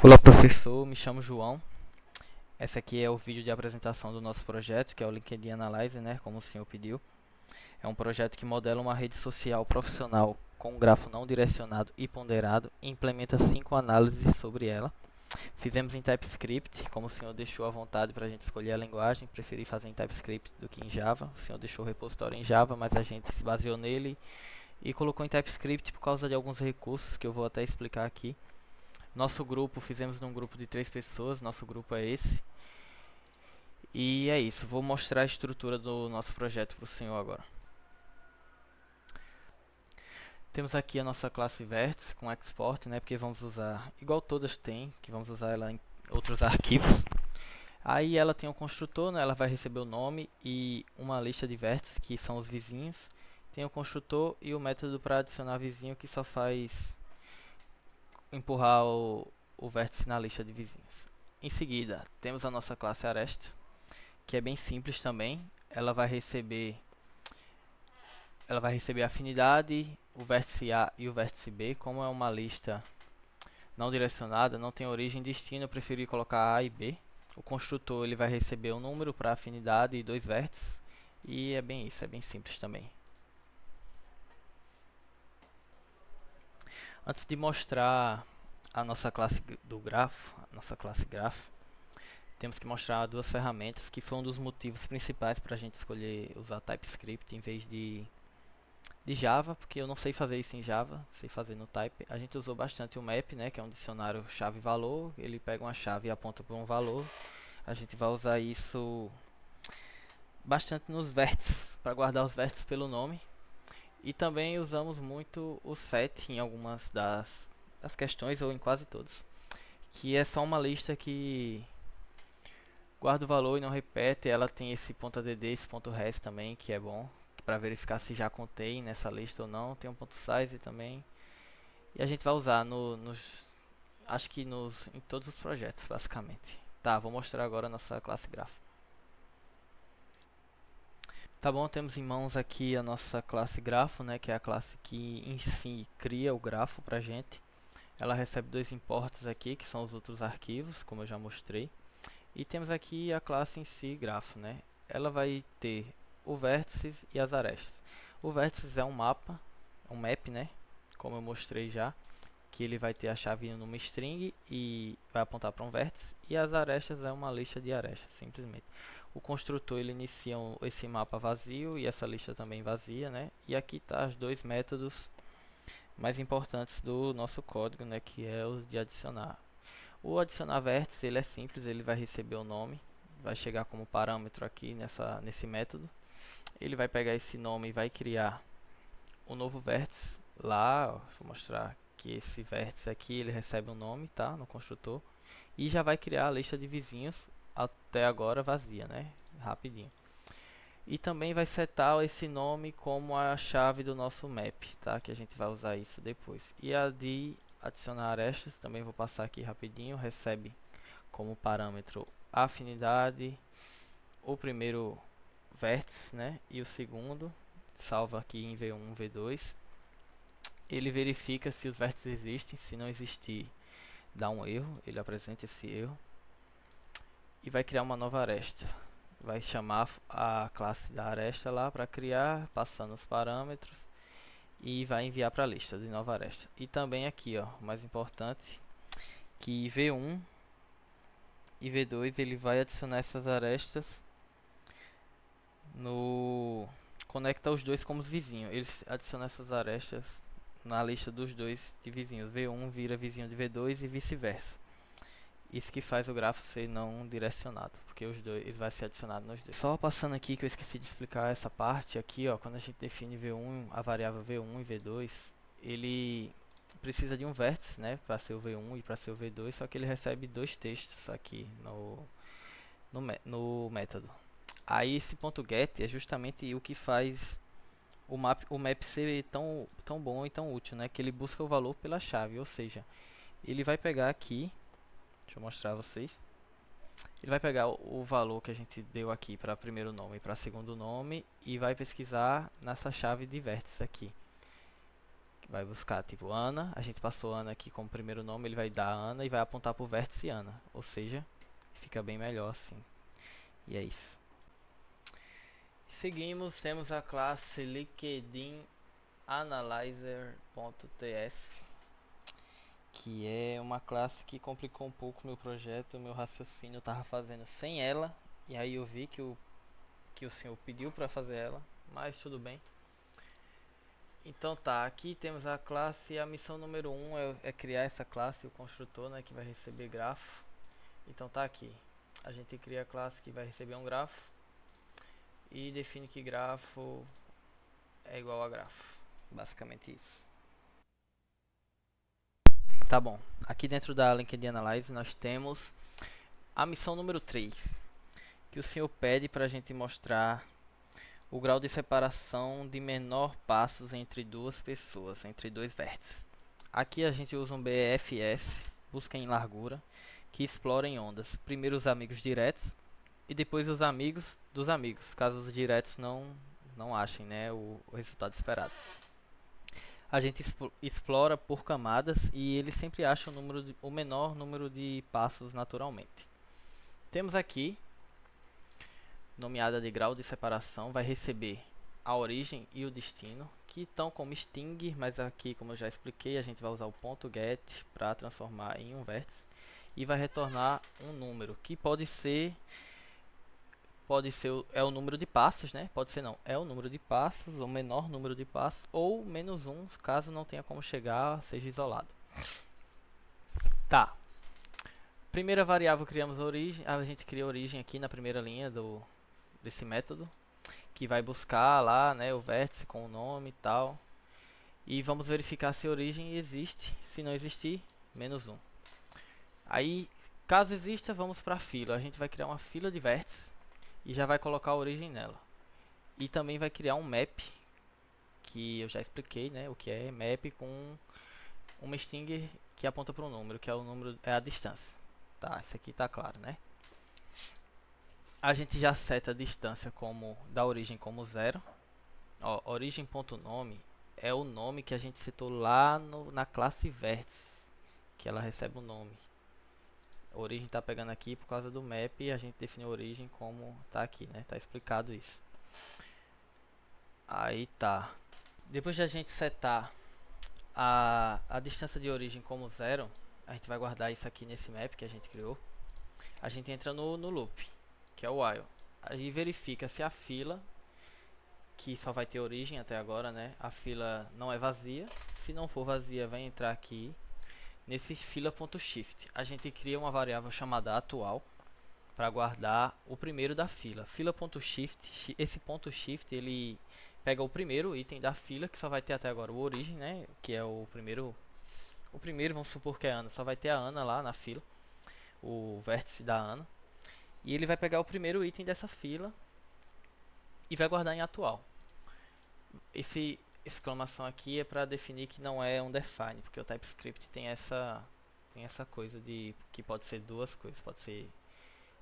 Olá professor, me chamo João. Esse aqui é o vídeo de apresentação do nosso projeto, que é o LinkedIn Analyzer, né, como o senhor pediu. É um projeto que modela uma rede social profissional com um grafo não direcionado e ponderado e implementa 5 análises sobre ela. Fizemos em TypeScript, como o senhor deixou à vontade para a gente escolher a linguagem, preferi fazer em TypeScript do que em Java. O senhor deixou o repositório em Java, mas a gente se baseou nele e colocou em TypeScript por causa de alguns recursos que eu vou até explicar aqui. Nosso grupo, fizemos num grupo de 3 pessoas, nosso grupo é esse. E é isso, vou mostrar a estrutura do nosso projeto para o senhor agora. Temos aqui a nossa classe Vértice com export, né, porque vamos usar, igual todas têm, que vamos usar ela em outros arquivos. Aí ela tem um construtor, né, ela vai receber o nome e uma lista de vértices, que são os vizinhos. Tem o construtor e o método para adicionar vizinho, que só faz empurrar o vértice na lista de vizinhos. Em seguida, temos a nossa classe Aresta, que é bem simples também. Ela vai receber a afinidade, o vértice A e o vértice B. Como é uma lista não direcionada, não tem origem e destino, eu preferi colocar A e B. O construtor ele vai receber um número para afinidade e 2 vértices. E é bem isso, é bem simples também. Antes de mostrar a nossa classe do grafo, a nossa classe grafo, temos que mostrar 2 ferramentas, que foi um dos motivos principais para a gente escolher usar TypeScript em vez de Java, porque eu não sei fazer isso em Java, sei fazer no Type. A gente usou bastante o map, né, que é um dicionário chave-valor. Ele pega uma chave e aponta para um valor. A gente vai usar isso bastante nos vértices, para guardar os vértices pelo nome. E também usamos muito o set em algumas das questões, ou em quase todas, que é só uma lista que guarda o valor e não repete. Ela tem esse .add, esse .res também, que é bom para verificar se já contém nessa lista ou não. Tem um .size também. E a gente vai usar acho que em todos os projetos, basicamente. Tá, vou mostrar agora a nossa classe grafo. Tá bom, temos em mãos aqui a nossa classe grafo, né, que é a classe que em si cria o grafo pra gente. Ela recebe 2 imports aqui, que são os outros arquivos, como eu já mostrei. E temos aqui a classe em si, grafo, né? Ela vai ter o vértices e as arestas. O vértices é um mapa, um map, né? Como eu mostrei já, que ele vai ter a chave numa string e vai apontar para um vértice. E as arestas é uma lista de arestas, simplesmente. O construtor ele inicia esse mapa vazio e essa lista também vazia, né? E aqui tá os 2 métodos mais importantes do nosso código, né? Que é os de adicionar. O adicionar vértice ele é simples, ele vai receber o nome, vai chegar como parâmetro aqui nesse método. Ele vai pegar esse nome e vai criar um novo vértice lá, ó, vou mostrar que esse vértice aqui ele recebe um nome, tá, no construtor, e já vai criar a lista de vizinhos até agora vazia, né, rapidinho. E também vai setar esse nome como a chave do nosso map, tá, que a gente vai usar isso depois. E a de adicionar arestas, também vou passar aqui rapidinho, recebe como parâmetro a afinidade, o primeiro vértice, né, e o segundo, salva aqui em V1, V2. Ele verifica se os vértices existem, se não existir, dá um erro, ele apresenta esse erro. E vai criar uma nova aresta. Vai chamar a classe da aresta lá para criar, passando os parâmetros. E vai enviar para a lista de nova aresta. E também aqui, ó, o mais importante, que V1 e V2 ele vai adicionar essas arestas no... Conecta os dois como vizinhos. Ele adiciona essas arestas na lista dos dois de vizinhos. V1 vira vizinho de V2 e vice-versa. Isso que faz o grafo ser não direcionado, porque os dois ele vai ser adicionado nos dois. Só passando aqui que eu esqueci de explicar essa parte aqui, ó, quando a gente define V1, a variável V1 e V2, ele precisa de um vértice, né, para ser o V1 e para ser o V2, só que ele recebe 2 textos aqui no método. Aí esse ponto .get é justamente o que faz o map ser tão bom e tão útil, né? Que ele busca o valor pela chave, ou seja, ele vai pegar aqui, deixa eu mostrar a vocês, ele vai pegar o valor que a gente deu aqui para primeiro nome e para segundo nome e vai pesquisar nessa chave de vértice aqui. Vai buscar tipo Ana, a gente passou Ana aqui como primeiro nome, ele vai dar Ana e vai apontar para o vértice Ana, ou seja, fica bem melhor assim. E é isso. Seguimos, temos a classe LinkedIn Analyzer.ts, que é uma classe que complicou um pouco o meu projeto, o meu raciocínio eu estava fazendo sem ela, e aí eu vi que o senhor pediu para fazer ela, mas tudo bem. Então tá, aqui temos a classe, a missão número 1 é criar essa classe, o construtor, né, que vai receber grafo. Então tá aqui, a gente cria a classe que vai receber um grafo e define que grafo é igual a grafo, basicamente isso. Tá bom, aqui dentro da LinkedIn Analyze nós temos a missão número 3, que o senhor pede para a gente mostrar o grau de separação de menor passos entre duas pessoas, entre dois vértices. Aqui a gente usa um BFS, busca em largura, que explora em ondas. Primeiro os amigos diretos e depois os amigos dos amigos, caso os diretos não achem, né, o resultado esperado. A gente explora por camadas e ele sempre acha o menor número de passos naturalmente. Temos aqui, nomeada de grau de separação, vai receber a origem e o destino, que estão como string, mas aqui, como eu já expliquei, a gente vai usar o ponto .get para transformar em um vértice e vai retornar um número, que pode ser é o número de passos, né? Pode ser não, é o número de passos, o menor número de passos, ou menos um, caso não tenha como chegar, seja isolado. Tá. Primeira variável criamos a origem, a gente cria a origem aqui na primeira linha desse método, que vai buscar lá, né, o vértice com o nome e tal. E vamos verificar se a origem existe. Se não existir, menos um. Aí, caso exista, vamos para a fila. A gente vai criar uma fila de vértices e já vai colocar a origem nela. E também vai criar um map, que eu já expliquei, né, o que é map com uma string que aponta para um número, que é o número, é a distância. Tá, isso aqui tá claro, né? A gente já seta a distância como da origem como 0. Ó, origem.nome é o nome que a gente setou lá na classe vértice, que ela recebe o nome. A origem está pegando aqui por causa do map e a gente definiu a origem como está aqui, né? Tá explicado isso. Aí tá. Depois de a gente setar a distância de origem como 0, a gente vai guardar isso aqui nesse map que a gente criou. A gente entra no loop, que é o while. Aí verifica se a fila, que só vai ter origem até agora, né? A fila não é vazia. Se não for vazia, vai entrar aqui nesse fila.shift. A gente cria uma variável chamada atual para guardar o primeiro da fila. Fila.shift, esse ponto .shift ele pega o primeiro item da fila, que só vai ter até agora o origem, né? Que é o primeiro. O primeiro, vamos supor que é a Ana, só vai ter a Ana lá na fila, o vértice da Ana. E ele vai pegar o primeiro item dessa fila e vai guardar em atual. Esse exclamação aqui é para definir que não é um define, porque o TypeScript tem essa coisa de que pode ser duas coisas, pode ser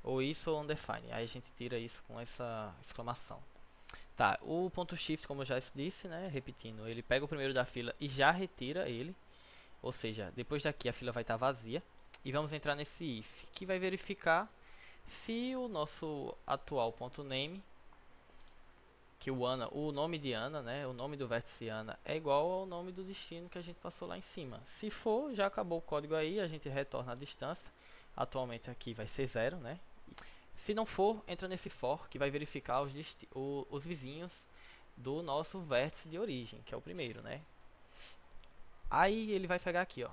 ou isso ou undefined. Aí a gente tira isso com essa exclamação. Tá, o ponto .shift, como eu já disse, né, repetindo, ele pega o primeiro da fila e já retira ele, ou seja, depois daqui a fila vai estar vazia. E vamos entrar nesse if, que vai verificar se o nosso atual ponto .name, que o nome de Ana, né, o nome do vértice Ana é igual ao nome do destino que a gente passou lá em cima. Se for, já acabou o código aí, a gente retorna a distância. Atualmente aqui vai ser 0, né? Se não for, entra nesse for, que vai verificar os vizinhos do nosso vértice de origem, que é o primeiro, né? Aí ele vai pegar aqui, ó.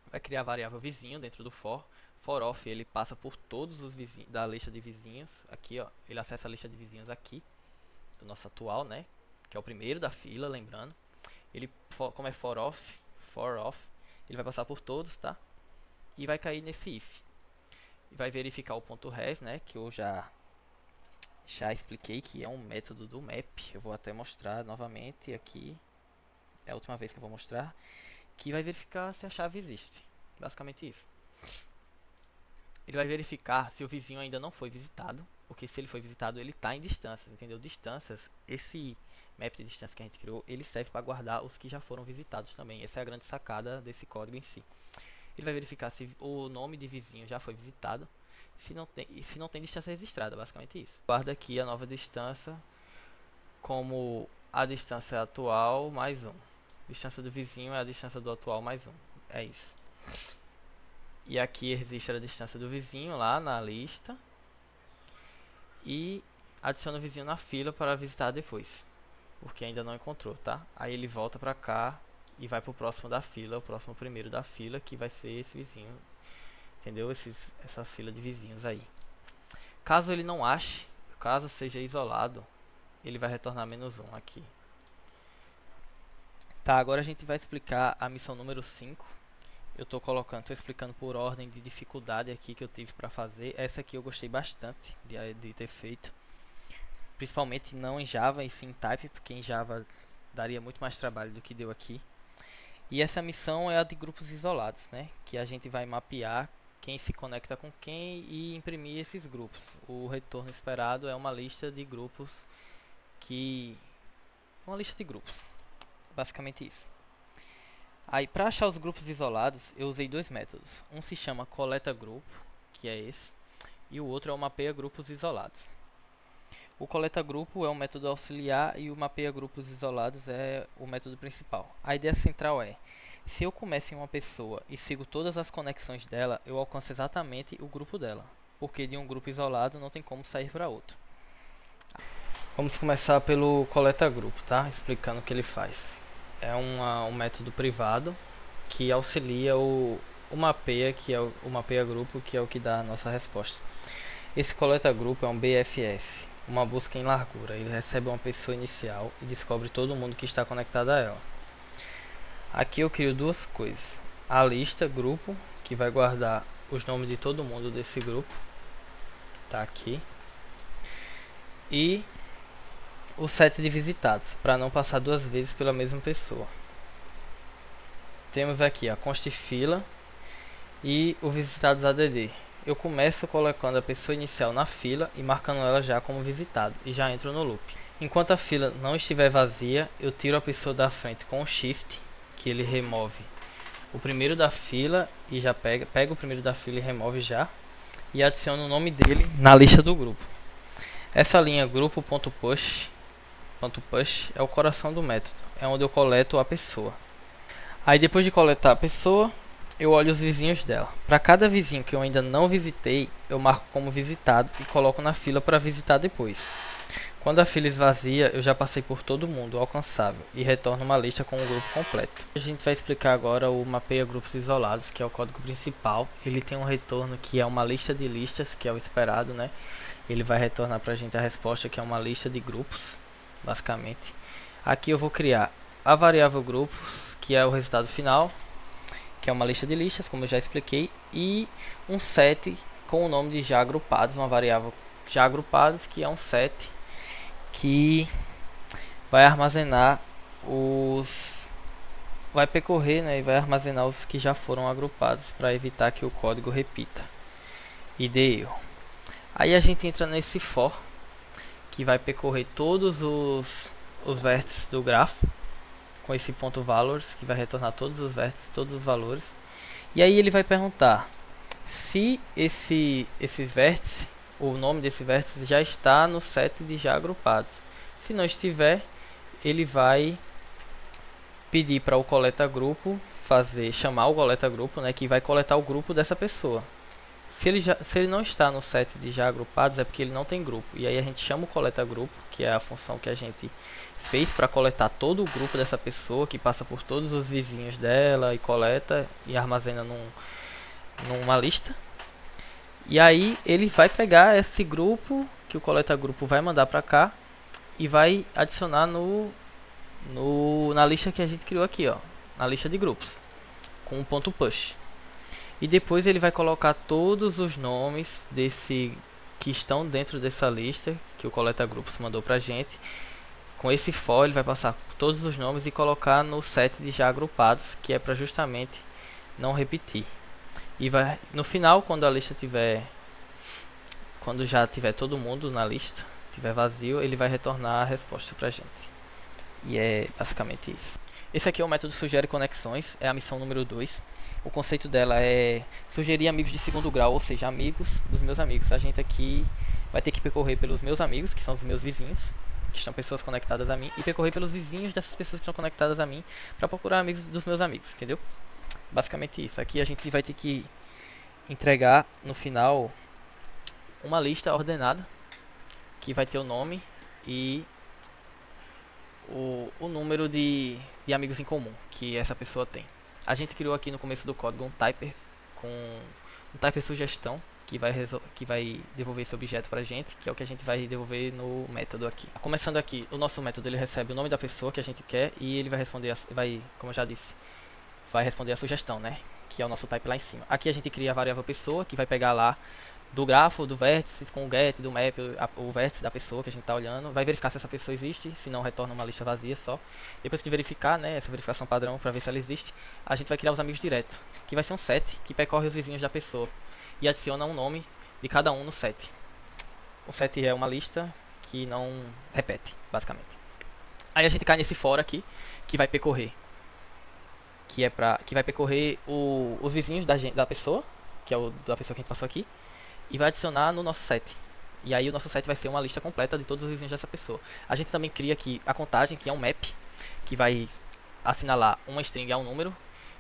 Vai criar a variável vizinho dentro do for. For of ele passa por todos os vizinhos da lista de vizinhos. Aqui, ó. Ele acessa a lista de vizinhos aqui do nosso atual, né? Que é o primeiro da fila, lembrando. Ele, como é for of, ele vai passar por todos, tá? E vai cair nesse if. E vai verificar o ponto .res, né? Que eu já expliquei que é um método do map. Eu vou até mostrar novamente aqui. É a última vez que eu vou mostrar. Que vai verificar se a chave existe. Basicamente isso. ele vai verificar se o vizinho ainda não foi visitado, porque se ele foi visitado, ele está em distâncias, entendeu? Distâncias, esse map de distância que a gente criou, ele serve para guardar os que já foram visitados também. Essa é a grande sacada desse código em si. Ele vai verificar se o nome de vizinho já foi visitado, se não tem distância registrada, basicamente isso. Guarda aqui a nova distância como a distância atual mais 1. Distância do vizinho é a distância do atual mais 1. É isso. E aqui registra a distância do vizinho lá na lista. E adiciona o vizinho na fila para visitar depois, porque ainda não encontrou, tá? Aí ele volta pra cá e vai pro próximo da fila, o próximo primeiro da fila, que vai ser esse vizinho, entendeu? Essa fila de vizinhos aí. Caso ele não ache, caso seja isolado, ele vai retornar -1 aqui. Tá, agora a gente vai explicar a missão número 5. Eu tô explicando por ordem de dificuldade aqui que eu tive para fazer. Essa aqui eu gostei bastante de ter feito, principalmente não em Java e sim em Type, porque em Java daria muito mais trabalho do que deu aqui. E essa missão é a de grupos isolados, né? Que a gente vai mapear quem se conecta com quem e imprimir esses grupos. O retorno esperado é uma lista de grupos basicamente isso. Aí, para achar os grupos isolados, eu usei dois métodos. Um se chama coleta grupo, que é esse, e o outro é o mapeia grupos isolados. O coleta grupo é um método auxiliar e o mapeia grupos isolados é o método principal. A ideia central é: se eu começo em uma pessoa e sigo todas as conexões dela, eu alcanço exatamente o grupo dela, porque de um grupo isolado não tem como sair para outro. Vamos começar pelo coleta grupo, tá? Explicando o que ele faz. É um método privado que auxilia o mapeia, que é o mapeia grupo, que é o que dá a nossa resposta. Esse coleta grupo é um BFS, uma busca em largura. Ele recebe uma pessoa inicial e descobre todo mundo que está conectado a ela. Aqui eu crio duas coisas: a lista grupo, que vai guardar os nomes de todo mundo desse grupo, tá aqui, e o set de visitados, para não passar duas vezes pela mesma pessoa. Temos aqui a const fila e o visitados add. Eu começo colocando a pessoa inicial na fila e marcando ela já como visitado, e já entro no loop. Enquanto a fila não estiver vazia, eu tiro a pessoa da frente com o shift, que ele remove o primeiro da fila e já pega o primeiro da fila e remove já, e adiciono o nome dele na lista do grupo. Essa linha grupo.push é o coração do método, é onde eu coleto a pessoa. Aí depois de coletar a pessoa, eu olho os vizinhos dela. Para cada vizinho que eu ainda não visitei, eu marco como visitado e coloco na fila para visitar depois. Quando a fila esvazia, eu já passei por todo mundo alcançável e retorno uma lista com o grupo completo. A gente vai explicar agora o mapeia grupos isolados, que é o código principal. Ele tem um retorno que é uma lista de listas, que é o esperado, né? Ele vai retornar para a gente a resposta, que é uma lista de grupos, basicamente. Aqui eu vou criar a variável grupos, que é o resultado final, que é uma lista de listas, como eu já expliquei, e um set com o nome de já agrupados, uma variável já agrupados, que é um set que vai armazenar vai percorrer, né, e vai armazenar os que já foram agrupados para evitar que o código repita e dê erro. Aí a gente entra nesse for, que vai percorrer todos os vértices do grafo com esse ponto valors, que vai retornar todos os vértices, todos os valores. E aí ele vai perguntar se esse vértice, o nome desse vértice já está no set de já agrupados. Se não estiver, ele vai pedir para o coleta grupo chamar o coleta grupo, né, que vai coletar o grupo dessa pessoa. Se ele não está no set de já agrupados, é porque ele não tem grupo. E aí a gente chama o coleta grupo, que é a função que a gente fez para coletar todo o grupo dessa pessoa, que passa por todos os vizinhos dela e coleta e armazena numa lista. E aí ele vai pegar esse grupo que o coleta grupo vai mandar para cá e vai adicionar na lista que a gente criou aqui, ó, na lista de grupos, com um ponto push. E depois ele vai colocar todos os nomes que estão dentro dessa lista que o coleta grupos mandou pra gente. Com esse for ele vai passar todos os nomes e colocar no set de já agrupados, que é para justamente não repetir. E vai no final, quando a lista tiver, quando já tiver todo mundo na lista, tiver vazio, ele vai retornar a resposta pra gente. E é basicamente isso. Esse aqui é o método Sugere Conexões, é a missão número 2. O conceito dela é sugerir amigos de segundo grau, ou seja, amigos dos meus amigos. A gente aqui vai ter que percorrer pelos meus amigos, que são os meus vizinhos, que são pessoas conectadas a mim, e percorrer pelos vizinhos dessas pessoas que estão conectadas a mim, para procurar amigos dos meus amigos, entendeu? Basicamente isso. Aqui a gente vai ter que entregar no final uma lista ordenada, que vai ter o nome e o número de amigos em comum que essa pessoa tem. A gente criou aqui no começo do código um typer com um typer sugestão que vai devolver esse objeto pra gente, que é o que a gente vai devolver no método aqui. Começando aqui, o nosso método ele recebe o nome da pessoa que a gente quer e ele vai responder, como eu já disse, vai responder a sugestão, né? Que é o nosso type lá em cima. Aqui a gente cria a variável pessoa, que vai pegar lá do grafo, do vértice, com o get, do map, o vértice da pessoa que a gente está olhando. Vai verificar se essa pessoa existe, se não retorna uma lista vazia só. Depois de verificar, né, essa verificação padrão para ver se ela existe, a gente vai criar os amigos direto, que vai ser um set que percorre os vizinhos da pessoa e adiciona um nome de cada um no set. O set é uma lista que não repete, basicamente. Aí a gente cai nesse for aqui, que vai percorrer que vai percorrer os vizinhos da pessoa, que é o da pessoa que a gente passou aqui, e vai adicionar no nosso set. E aí o nosso set vai ser uma lista completa de todos os vizinhos dessa pessoa. A gente também cria aqui a contagem, que é um map, que vai assinalar uma string a um número,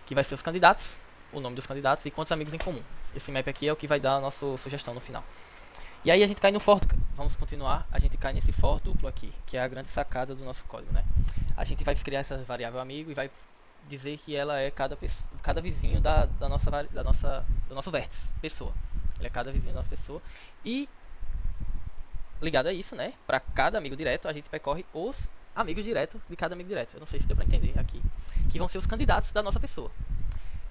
que vai ser os candidatos, o nome dos candidatos e quantos amigos em comum. Esse map aqui é o que vai dar a nossa sugestão no final. E aí a gente cai no for, vamos continuar, a gente cai nesse for duplo aqui, que é a grande sacada do nosso código, né? A gente vai criar essa variável amigo e vai dizer que ela é cada vizinho do nosso vértice, pessoa. Ele é cada vizinho da nossa pessoa. E ligado a isso, né? Para cada amigo direto, a gente percorre os amigos diretos de cada amigo direto. Eu não sei se deu para entender aqui. Que vão ser os candidatos da nossa pessoa.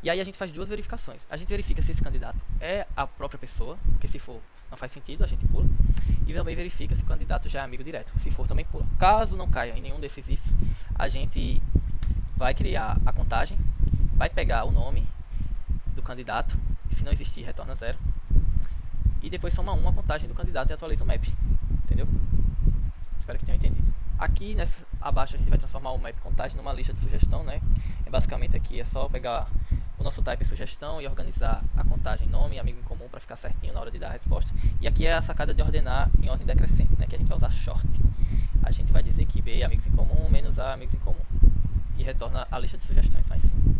E aí a gente faz duas verificações. A gente verifica se esse candidato é a própria pessoa, porque se for, não faz sentido, a gente pula. E também verifica se o candidato já é amigo direto. Se for, também pula. Caso não caia em nenhum desses ifs, a gente vai criar a contagem, vai pegar o nome do candidato, e se não existir, retorna 0. E depois soma 1 a contagem do candidato e atualiza o map. Entendeu? Espero que tenham entendido. Aqui abaixo a gente vai transformar o map contagem numa lista de sugestão, né? Basicamente aqui é só pegar o nosso type sugestão e organizar a contagem nome e amigo em comum para ficar certinho na hora de dar a resposta. E aqui é a sacada de ordenar em ordem decrescente, né? Que a gente vai usar short. A gente vai dizer que B é amigos em comum menos A amigos em comum. E retorna a lista de sugestões lá em cima.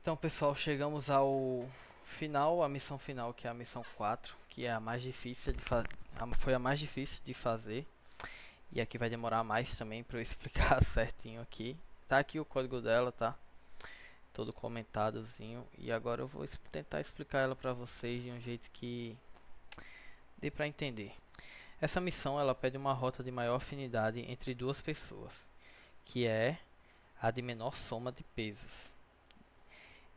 Então, pessoal, chegamos ao final, a missão final, que é a missão 4, que é a mais difícil de foi a mais difícil de fazer. E aqui vai demorar mais também para eu explicar certinho aqui. Tá aqui o código dela, tá? Todo comentadozinho. E agora eu vou tentar explicar ela para vocês de um jeito que dê para entender. Essa missão ela pede uma rota de maior afinidade entre duas pessoas, que é a de menor soma de pesos.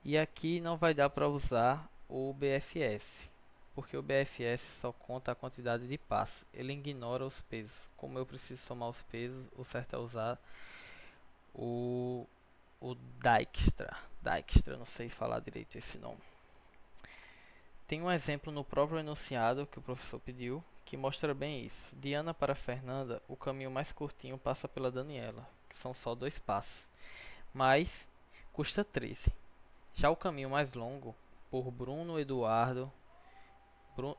E aqui não vai dar para usar o BFS, porque o BFS só conta a quantidade de passos, ele ignora os pesos. Como eu preciso somar os pesos, o certo é usar o Dijkstra. Dijkstra, não sei falar direito esse nome. Tem um exemplo no próprio enunciado que o professor pediu, que mostra bem isso. De Ana para Fernanda, o caminho mais curtinho passa pela Daniela, que são só 2 passos, mas custa 13. Já o caminho mais longo, por Bruno, Eduardo,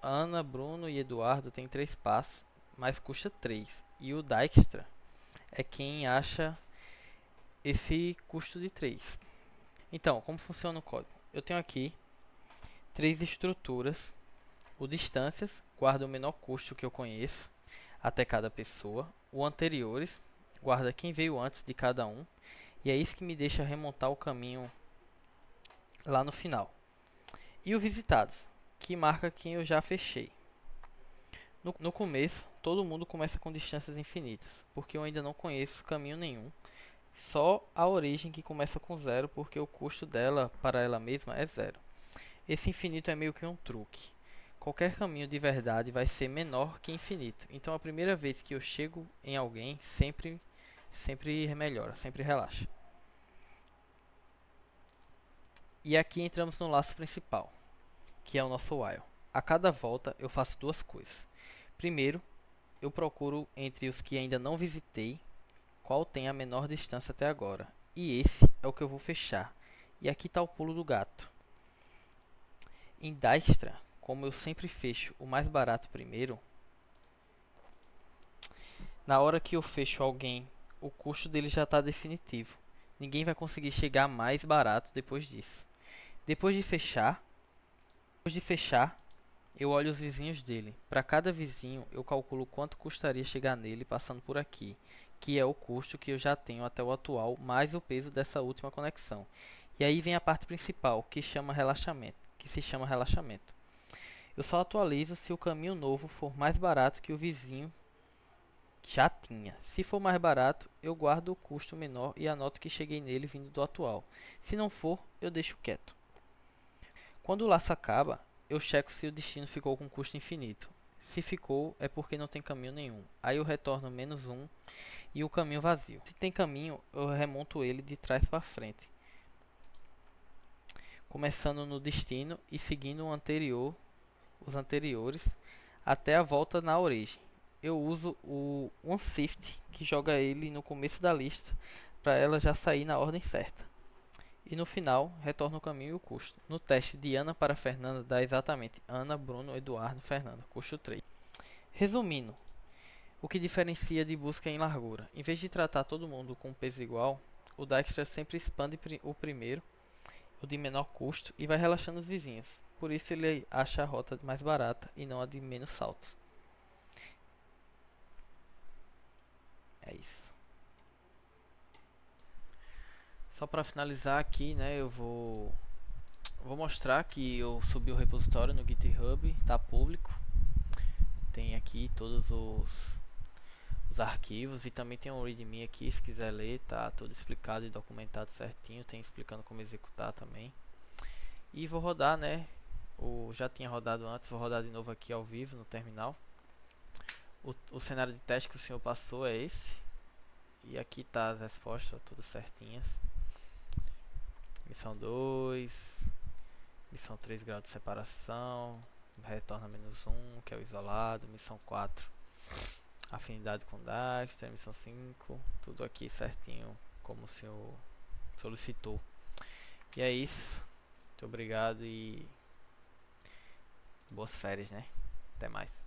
Ana, Bruno e Eduardo tem 3 passos, mas custa 3. E o Dijkstra é quem acha esse custo de 3. Então, como funciona o código? Eu tenho aqui 3 estruturas. O distâncias guarda o menor custo que eu conheço até cada pessoa. O anteriores guarda quem veio antes de cada um. E é isso que me deixa remontar o caminho lá no final. E o visitados, que marca quem eu já fechei. No começo, todo mundo começa com distâncias infinitas, porque eu ainda não conheço caminho nenhum. Só a origem que começa com 0, porque o custo dela para ela mesma é 0. Esse infinito é meio que um truque. Qualquer caminho de verdade vai ser menor que infinito. Então a primeira vez que eu chego em alguém, sempre melhora, sempre relaxa. E aqui entramos no laço principal, que é o nosso while. A cada volta eu faço duas coisas. Primeiro, eu procuro entre os que ainda não visitei qual tem a menor distância até agora. E esse é o que eu vou fechar. E aqui está o pulo do gato. Em Dijkstra, como eu sempre fecho o mais barato primeiro, na hora que eu fecho alguém, o custo dele já está definitivo. Ninguém vai conseguir chegar mais barato depois disso. Depois de fechar, eu olho os vizinhos dele. Para cada vizinho, eu calculo quanto custaria chegar nele passando por aqui, que é o custo que eu já tenho até o atual, mais o peso dessa última conexão. E aí vem a parte principal, que se chama relaxamento. Eu só atualizo se o caminho novo for mais barato que o vizinho já tinha. Se for mais barato, eu guardo o custo menor e anoto que cheguei nele vindo do atual. Se não for, eu deixo quieto. Quando o laço acaba, eu checo se o destino ficou com custo infinito. Se ficou, é porque não tem caminho nenhum. Aí eu retorno -1 e o caminho vazio. Se tem caminho, eu remonto ele de trás para frente, começando no destino e seguindo os anteriores até a volta na origem. Eu uso o OneShift, que joga ele no começo da lista, para ela já sair na ordem certa. E no final, retorna o caminho e o custo. No teste de Ana para Fernanda, dá exatamente Ana, Bruno, Eduardo, Fernanda, custo 3. Resumindo, o que diferencia de busca em largura. Em vez de tratar todo mundo com peso igual, o Dijkstra sempre expande o primeiro, o de menor custo, e vai relaxando os vizinhos. Por isso ele acha a rota mais barata e não a de menos saltos. É isso. Só para finalizar aqui, né, eu vou mostrar que eu subi o repositório no GitHub, está público. Tem aqui todos os arquivos e também tem um readme aqui, se quiser ler, tá tudo explicado e documentado certinho, tem explicando como executar também. E vou rodar, né, já tinha rodado antes, vou rodar de novo aqui ao vivo no terminal. O cenário de teste que o senhor passou é esse. E aqui tá as respostas, todas certinhas. Missão 2, missão 3 grau de separação, retorna -1, que é o isolado, missão 4, afinidade com Dijkstra, missão 5, tudo aqui certinho, como o senhor solicitou. E é isso, muito obrigado e boas férias, né? Até mais.